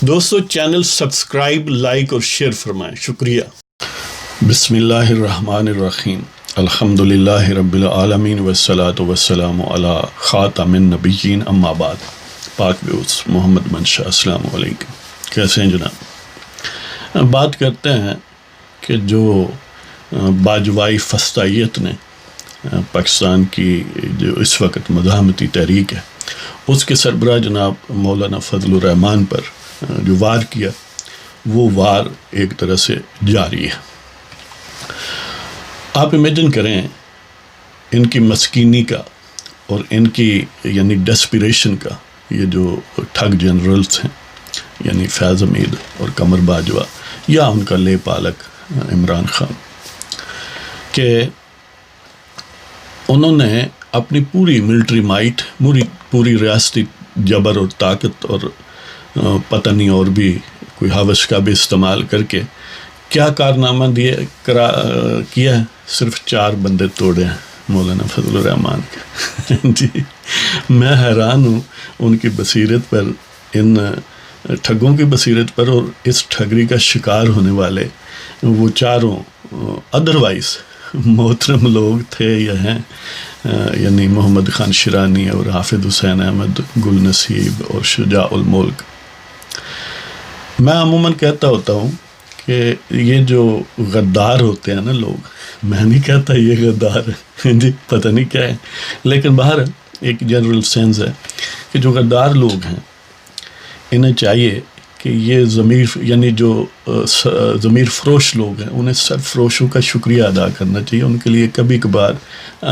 دوستو channel subscribe like اور share فرمائیں، شکریہ۔ بسم اللہ الرحمن الرحیم، الحمد للہ رب العالمین والصلاة والسلام علی خاتم النبیین، اما بعد۔ پاک بیوس محمد منشا، السلام علیکم، کیسے ہیں جناب؟ بات کرتے ہیں کہ جو باجوائی فسطائیت نے پاکستان کی جو اس وقت مزاحمتی تحریک ہے، اس کے سربراہ جناب مولانا فضل الرحمان پر جو وار کیا، وہ وار ایک طرح سے جاری ہے۔ آپ امیجن کریں ان کی مسکینی کا اور ان کی یعنی ڈیسپریشن کا، یہ جو ٹھگ جنرلز ہیں یعنی فیض حمید اور قمر باجوہ یا ان کا لے پالک عمران خان، کہ انہوں نے اپنی پوری ملٹری مائٹ، پوری ریاستی جبر اور طاقت اور پتہ نہیں اور بھی کوئی حوث کا بھی استعمال کر کے کیا کارنامہ کیا ہے؟ صرف 4 بندے توڑے ہیں مولانا فضل الرحمان کے۔ جی میں حیران ہوں ان کی بصیرت پر، ان ٹھگوں کی بصیرت پر، اور اس ٹھگری کا شکار ہونے والے وہ 4 ادروائز محترم لوگ تھے یا ہیں، یعنی محمد خان شیرانی اور حافظ حسین احمد، گل نصیب اور شجاع الملک۔ میں عموماً کہتا ہوتا ہوں کہ یہ جو غدار ہوتے ہیں نا لوگ، میں نہیں کہتا یہ غدار ہے، جی پتہ نہیں کیا ہے، لیکن باہر ایک جنرل سینس ہے کہ جو غدار لوگ ہیں انہیں چاہیے کہ یہ یعنی جو ضمیر فروش لوگ ہیں انہیں سرفروشوں کا شکریہ ادا کرنا چاہیے، ان کے لیے کبھی کبھار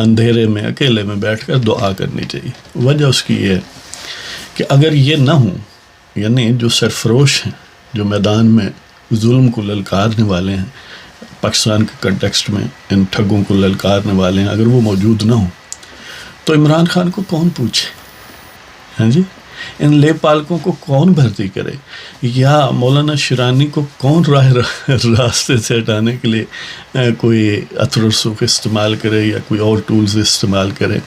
اندھیرے میں اکیلے میں بیٹھ کر دعا کرنی چاہیے۔ وجہ اس کی یہ ہے کہ اگر یہ نہ ہوں، یعنی جو سرفروش ہیں، جو میدان میں ظلم کو للکارنے والے ہیں، پاکستان کے کنٹیکسٹ میں ان ٹھگوں کو للکارنے والے ہیں، اگر وہ موجود نہ ہوں تو عمران خان کو کون پوچھے؟ ہاں جی، ان لے پالکوں کو کون بھرتی کرے، یا مولانا شیرانی کو کون راستے سے ہٹانے کے لیے کوئی عطر و رسوخ استعمال کرے یا کوئی اور ٹولز استعمال کرے؟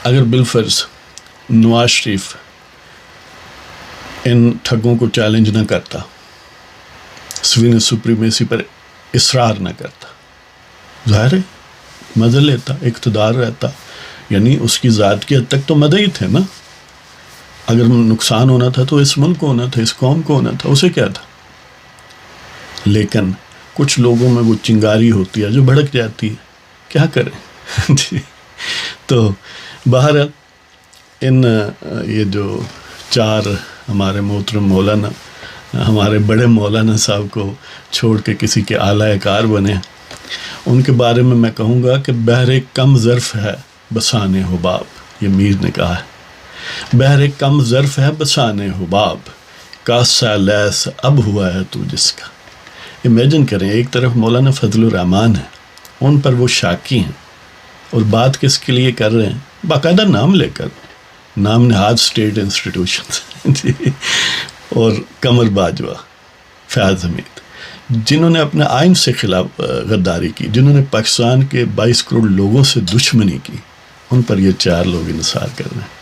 اگر بالفرض نواز شریف ان ٹھگوں کو چیلنج نہ کرتا، سوین سپریمیسی پر اصرار نہ کرتا، ظاہر ہے مزہ لیتا، اقتدار رہتا، یعنی اس کی ذات کی حد تک تو مدعی تھے نا۔ اگر نقصان ہونا تھا تو اس ملک کو ہونا تھا، اس قوم کو ہونا تھا، اسے کیا تھا؟ لیکن کچھ لوگوں میں وہ چنگاری ہوتی ہے جو بھڑک جاتی ہے، کیا کریں؟ جی تو باہر ان یہ جو 4 ہمارے محترم مولانا، ہمارے بڑے مولانا صاحب کو چھوڑ کے کسی کے اعلیٰ کار بنے، ان کے بارے میں میں کہوں گا کہ بحر کم ظرف ہے بسانے حباب، یہ میر نے کہا ہے، بحر کم ظرف ہے بسانے حباب، کاسہ لیس اب ہوا ہے تو جس کا۔ امیجن کریں، ایک طرف مولانا فضل الرحمان ہے، ان پر وہ شاکی ہیں، اور بات کس کے لیے کر رہے ہیں؟ باقاعدہ نام لے کر، نام نہاد اسٹیٹ انسٹیٹیوشنز جی، اور قمر باجوہ، فیض حمید، جنہوں نے اپنے آئین سے خلاف غداری کی، جنہوں نے پاکستان کے 22 کروڑ لوگوں سے دشمنی کی، ان پر یہ 4 لوگ انحصار کر رہے ہیں۔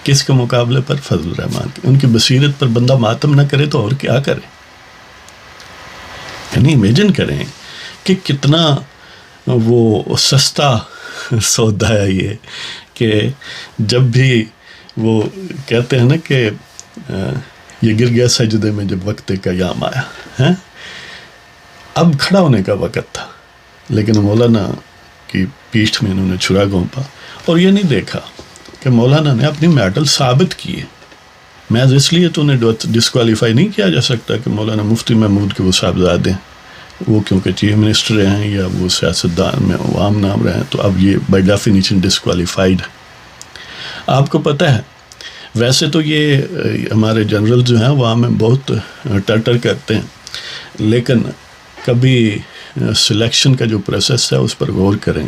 کس کے مقابلے پر؟ فضل الرحمان کے۔ ان کی بصیرت پر بندہ ماتم نہ کرے تو اور کیا کرے؟ یعنی امیجن کریں کہ کتنا وہ سستا سودا ہے یہ، کہ جب بھی وہ کہتے ہیں نا کہ یہ گر گیا سجدے میں جب وقت قیام آیا ہے، اب کھڑا ہونے کا وقت تھا، لیکن مولانا کی پیٹھ میں انہوں نے چھرا گھونپا، اور یہ نہیں دیکھا کہ مولانا نے اپنی میڈل ثابت کیے۔ محض اس لیے تو انہیں ڈسکوالیفائی نہیں کیا جا سکتا کہ مولانا مفتی محمود کے وہ صاحبزادے ہیں، وہ کیونکہ چیف منسٹر رہے ہیں یا وہ سیاستدان میں عوام نام رہے ہیں، تو اب یہ بائی ڈیفینیشن ڈسکوالیفائڈ ہے۔ آپ کو پتہ ہے ویسے تو یہ ہمارے جنرل جو ہیں وہ ہمیں بہت ٹرٹر کرتے ہیں، لیکن کبھی سلیکشن کا جو پروسیس ہے اس پر غور کریں۔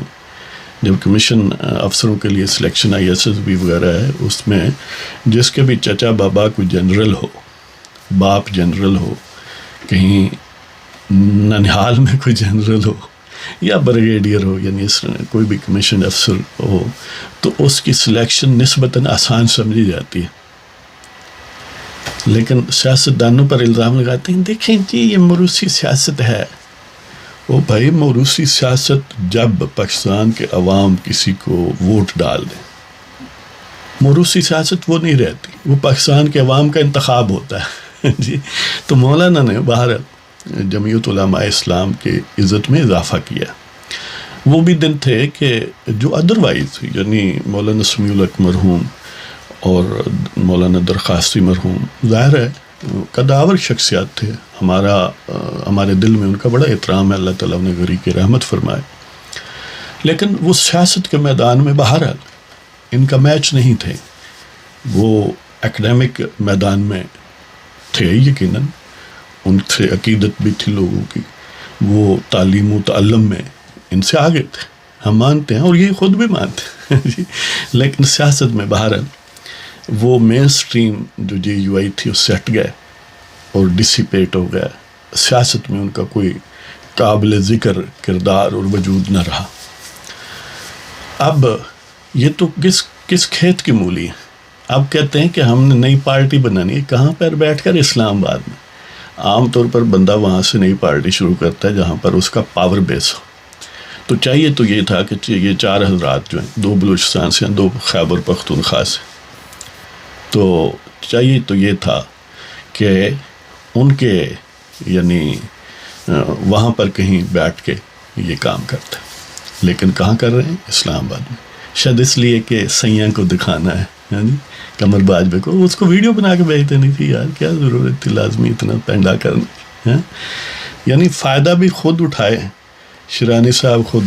جب کمیشن افسروں کے لیے سلیکشن ISSB وغیرہ ہے، اس میں جس کے بھی چچا بابا کوئی جنرل ہو، باپ جنرل ہو، کہیں ننہال میں کوئی جنرل ہو یا بریگیڈیئر ہو، یعنی اس کوئی بھی کمیشن افسر ہو، تو اس کی سلیکشن نسبتاً آسان سمجھی جاتی ہے۔ لیکن سیاستدانوں پر الزام لگاتے ہیں دیکھیں جی یہ موروثی سیاست ہے. وہ بھائی موروثی سیاست جب پاکستان کے عوام کسی کو ووٹ ڈال دیں, موروثی سیاست وہ نہیں رہتی, وہ پاکستان کے عوام کا انتخاب ہوتا ہے جی. تو مولانا نے باہر جمعیت علماء اسلام کے عزت میں اضافہ کیا. وہ بھی دن تھے کہ جو ادروائز یعنی مولانا سمیع الحق مرحوم اور مولانا درخواستی مرحوم ظاہر ہے قداور شخصیات تھے, ہمارے دل میں ان کا بڑا احترام ہے, اللہ تعالیٰ نے غری کی رحمت فرمائے. لیکن وہ سیاست کے میدان میں بہرحال ان کا میچ نہیں تھے. وہ ایکڈیمک میدان میں تھے یقیناً, ان سے عقیدت بھی تھی لوگوں کی, وہ تعلیم و تعلم میں ان سے آگے تھے, ہم مانتے ہیں اور یہ خود بھی مانتے ہیں لیکن سیاست میں بہرحال وہ مین سٹریم جو جے یو آئی تھی اس سے ہٹ گئے اور ڈسیپیٹ ہو گیا. سیاست میں ان کا کوئی قابل ذکر کردار اور وجود نہ رہا. اب یہ تو کس کھیت کی مولی ہے. اب کہتے ہیں کہ ہم نے نئی پارٹی بنانی ہے, کہاں پر بیٹھ کر؟ اسلام آباد میں. عام طور پر بندہ وہاں سے نئی پارٹی شروع کرتا ہے جہاں پر اس کا پاور بیس ہو. تو چاہیے تو یہ تھا کہ یہ 4 حضرات جو ہیں, 2 بلوچستان سے ہیں, 2 خیبر پختونخوا سے, تو چاہیے تو یہ تھا کہ ان کے یعنی وہاں پر کہیں بیٹھ کے یہ کام کرتے. لیکن کہاں کر رہے ہیں؟ اسلام آباد میں. شاید اس لیے کہ سیاں کو دکھانا ہے, یعنی قمر باجوے کو, اس کو ویڈیو بنا کے بھیجتے نہیں تھی یار, کیا ضرورت تھی لازمی اتنا پینڈا کرنے کی. یعنی فائدہ بھی خود اٹھائے. شیرانی صاحب خود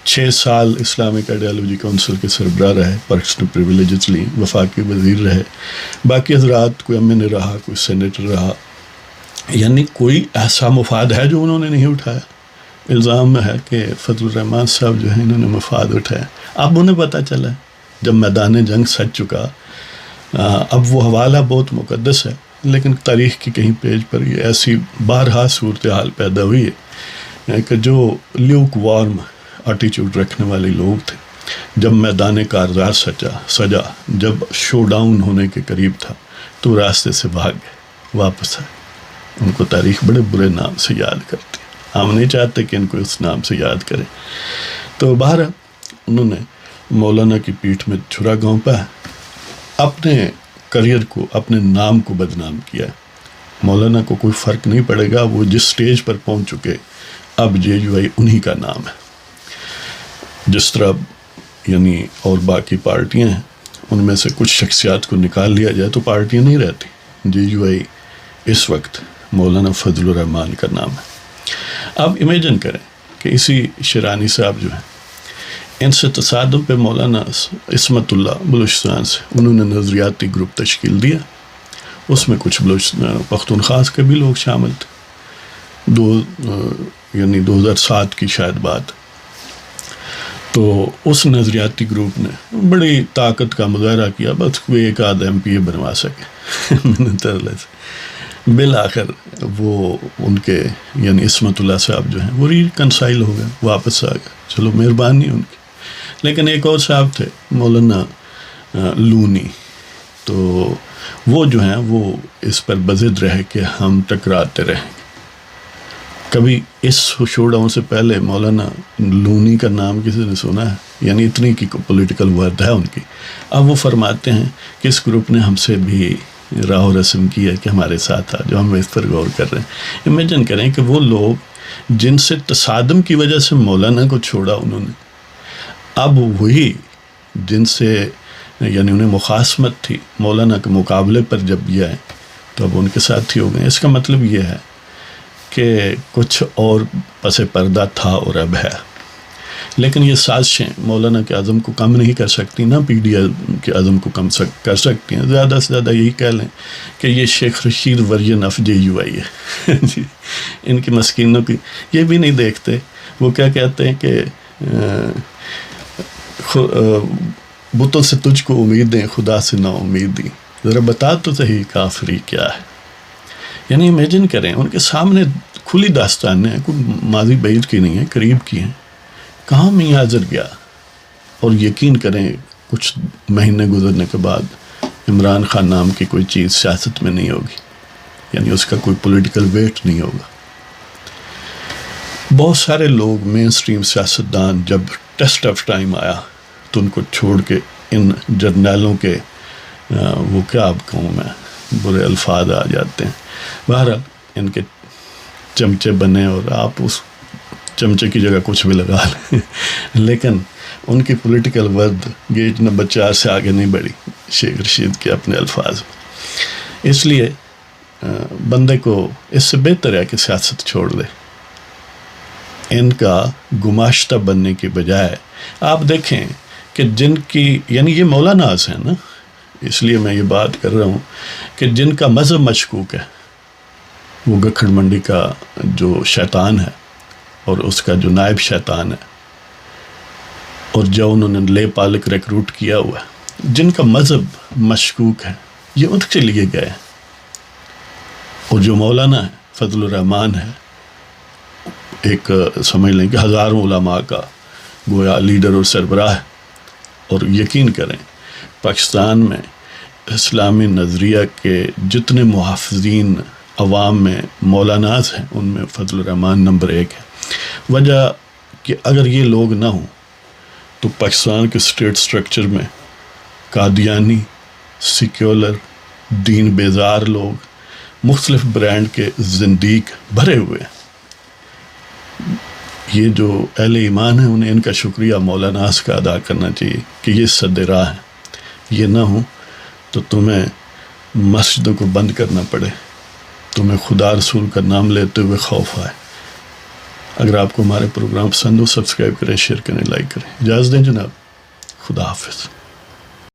6 سال اسلامک آئیڈیالوجی کونسل کے سربراہ رہے, پرسنل پریویلیجز لی, وفاقی وزیر رہے. باقی حضرات کوئی ایم این اے رہا, کوئی سینیٹر رہا. یعنی کوئی ایسا مفاد ہے جو انہوں نے نہیں اٹھایا. الزام ہے کہ فضل الرحمان صاحب جو ہیں انہوں نے مفاد اٹھایا. اب انہیں پتہ چلا جب میدان جنگ سج چکا, اب وہ حوالہ بہت مقدس ہے, لیکن تاریخ کی کہیں پیج پر یہ ایسی بارہا صورتحال پیدا ہوئی ہے کہ جو لیوک وارم ایٹیچیوڈ رکھنے والے لوگ تھے, جب میدان کارزار سجا, جب شو ڈاؤن ہونے کے قریب تھا, تو راستے سے بھاگ گئے, واپس آئے. ان کو تاریخ بڑے برے نام سے یاد کرتی ہے, ہم نہیں چاہتے کہ ان کو اس نام سے یاد کریں. تو باہر انہوں نے مولانا کی پیٹھ میں چھرا گھونپا ہے, اپنے کریئر کو, اپنے نام کو بدنام کیا ہے. مولانا کو کوئی فرق نہیں پڑے گا, وہ جس سٹیج پر پہنچ چکے اب جے یو آئی انہی کا نام ہے. جس طرح یعنی اور باقی پارٹیاں ہیں, ان میں سے کچھ شخصیات کو نکال لیا جائے تو پارٹیاں نہیں رہتی. جے یو آئی اس وقت مولانا فضل الرحمان کا نام ہے. اب امیجن کریں کہ اسی شیرانی صاحب جو ہیں, ان سے تصادم پہ مولانا عصمت اللہ بلوچستان سے, انہوں نے نظریاتی گروپ تشکیل دیا. اس میں کچھ پختونخوا کے بھی لوگ شامل تھے. یعنی 2007 کی شاید بات. تو اس نظریاتی گروپ نے بڑی طاقت کا مظاہرہ کیا, بس کوئی ایک آدھ ایم پی اے بنوا سکے ترلے سے. بالآخر وہ ان کے یعنی عصمت اللہ صاحب جو ہیں وہ ریکنسائل ہو گئے, واپس آ گئے, چلو مہربانی ان کی. لیکن ایک اور صاحب تھے مولانا لونی, تو وہ جو ہیں وہ اس پر بضد رہے کہ ہم ٹکراتے رہیں. کبھی اس شو ڈاؤن سے پہلے مولانا لونی کا نام کسی نے سنا ہے؟ یعنی اتنی کی پولیٹیکل ورد ہے ان کی. اب وہ فرماتے ہیں کہ اس گروپ نے ہم سے بھی راہ و رسم کی ہے کہ ہمارے ساتھ جو ہم اس پر غور کر رہے ہیں. امیجن کریں کہ وہ لوگ جن سے تصادم کی وجہ سے مولانا کو چھوڑا انہوں نے, اب وہی جن سے یعنی انہیں مخاصمت تھی مولانا کے مقابلے پر جب یہ آئے تو اب ان کے ساتھ ہی ہو گئے. اس کا مطلب یہ ہے کہ کچھ اور پس پردہ تھا اور اب ہے. لیکن یہ سازشیں مولانا کے عزم کو کم نہیں کر سکتی, نہ پی ڈی ایم کے عزم کو کم کر سکتی ہیں. زیادہ سے زیادہ یہی کہہ لیں کہ یہ Sheikh Rashid version of J U I ہے. ان کی مسکینوں کی یہ بھی نہیں دیکھتے. وہ کیا کہتے ہیں کہ بتوں سے تجھ کو امیدیں, خدا سے نا امیدی, ذرا بتا تو صحیح کافری کیا ہے. یعنی امیجن کریں ان کے سامنے کھلی داستانیں, کوئی ماضی بعید کی نہیں ہے, قریب کی ہیں. کہاں میاں حضر گیا, اور یقین کریں کچھ مہینے گزرنے کے بعد عمران خان نام کی کوئی چیز سیاست میں نہیں ہوگی، یعنی اس کا کوئی پولیٹیکل ویٹ نہیں ہوگا۔ بہت سارے لوگ مین سٹریم سیاستدان جب ٹیسٹ آف ٹائم آیا تو ان کو چھوڑ کے ان جرنیلوں کے وہ کیا آپ کہوں میں برے الفاظ آ جاتے ہیں، بہرحال ان کے چمچے بنے اور آپ اس چمچے کی جگہ کچھ بھی لگا لیں، لیکن ان کی پولیٹیکل ورد گیج نمبر 4 سے آگے نہیں بڑھی شیخ رشید کے اپنے الفاظ۔ اس لیے بندے کو اس سے بہتر ہے کہ سیاست چھوڑ دے، ان کا گماشتہ بننے کی بجائے۔ آپ دیکھیں کہ جن کی، یعنی یہ مولاناز ہیں نا، اس لیے میں یہ بات کر رہا ہوں کہ جن کا مذہب مشکوک ہے، وہ گکھڑ منڈی کا جو شیطان ہے اور اس کا جو نائب شیطان ہے اور جو انہوں نے لے پالک ریکروٹ کیا ہوا ہے، جن کا مذہب مشکوک ہے، یہ ان کے لیے گئے ہیں۔ اور جو مولانا ہے فضل الرحمان ہے، ایک سمجھ لیں کہ ہزاروں علماء کا گویا لیڈر اور سربراہ ہے، اور یقین کریں پاکستان میں اسلامی نظریہ کے جتنے محافظین عوام میں مولاناز ہیں، ان میں فضل الرحمان نمبر 1 ہے۔ وجہ کہ اگر یہ لوگ نہ ہوں تو پاکستان کے اسٹیٹ سٹرکچر میں قادیانی، سیکولر، دین بیزار لوگ، مختلف برانڈ کے زندیق بھرے ہوئے ہیں۔ یہ جو اہل ایمان ہیں انہیں ان کا شکریہ مولاناز کا ادا کرنا چاہیے کہ یہ سد راہ ہیں۔ یہ نہ ہوں تو تمہیں مسجدوں کو بند کرنا پڑے، تمہیں خدا رسول کا نام لیتے ہوئے خوف آئے۔ اگر آپ کو ہمارے پروگرام پسند ہو، سبسکرائب کریں، شیئر کریں، لائک کریں۔ اجازت دیں جناب، خدا حافظ۔